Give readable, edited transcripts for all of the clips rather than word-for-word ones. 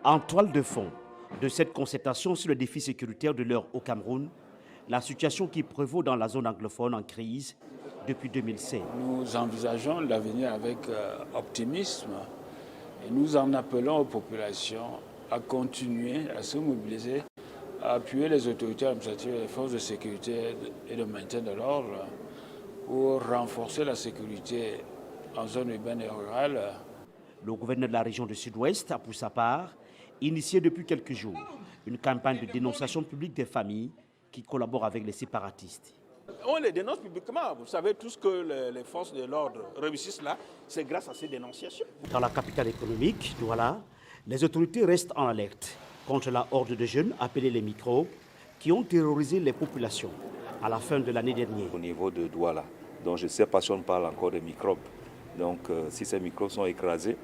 En toile de fond de cette concertation sur le défi sécuritaire de l'heure au Cameroun, la situation qui prévaut dans la zone anglophone en crise depuis 2007. Nous envisageons l'avenir avec optimisme et nous en appelons aux populations à continuer à se mobiliser, à appuyer les autorités administratives et les forces de sécurité et de maintien de l'ordre pour renforcer la sécurité en zone urbaine et rurale. Le gouverneur de la région du Sud-Ouest a pour sa part initié depuis quelques jours une campagne de dénonciation publique des familles qui collaborent avec les séparatistes. On les dénonce publiquement. Vous savez tous que les forces de l'ordre réussissent là, c'est grâce à ces dénonciations. Dans la capitale économique, Douala, les autorités restent en alerte contre la horde de jeunes appelés les microbes qui ont terrorisé les populations à la fin de l'année dernière. Au niveau de Douala, donc je ne sais pas si on parle encore des microbes. Donc si ces microbes sont écrasés,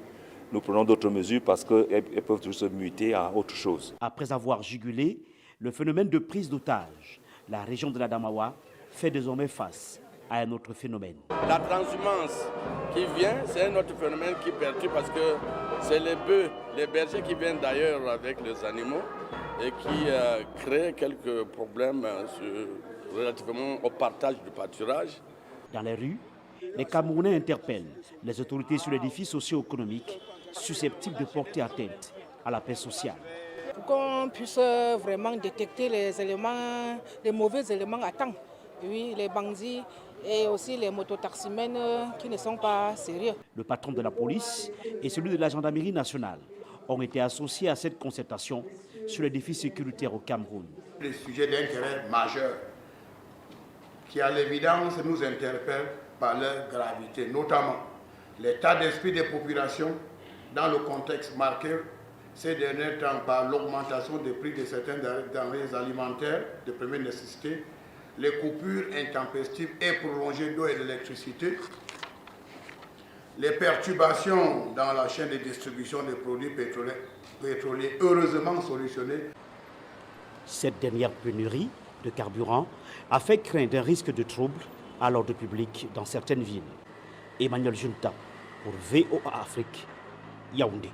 nous prenons d'autres mesures parce qu'elles peuvent toujours se muter à autre chose. Après avoir jugulé le phénomène de prise d'otages, la région de l'Adamawa fait désormais face à un autre phénomène. La transhumance qui vient, c'est un autre phénomène qui perturbe parce que c'est les bœufs, les bergers qui viennent d'ailleurs avec les animaux et qui créent quelques problèmes relativement au partage du pâturage. Dans les rues, les Camerounais interpellent les autorités sur les défis socio-économiques susceptibles de porter atteinte à la paix sociale. Pour qu'on puisse vraiment détecter les mauvais éléments à temps. Oui, les bandits et aussi les mototaximènes qui ne sont pas sérieux. Le patron de la police et celui de la gendarmerie nationale ont été associés à cette concertation sur les défis sécuritaires au Cameroun. Les sujets d'intérêt majeur qui à l'évidence nous interpellent par leur gravité, notamment l'état d'esprit des populations dans le contexte marqué ces derniers temps par l'augmentation des prix de certaines denrées alimentaires de première nécessité, les coupures intempestives et prolongées d'eau et d'électricité, les perturbations dans la chaîne de distribution des produits pétroliers heureusement solutionnées. Cette dernière pénurie de carburant a fait craindre un risque de troubles à l'ordre public dans certaines villes. Emmanuel Junta pour VOA Afrique, Yaoundé.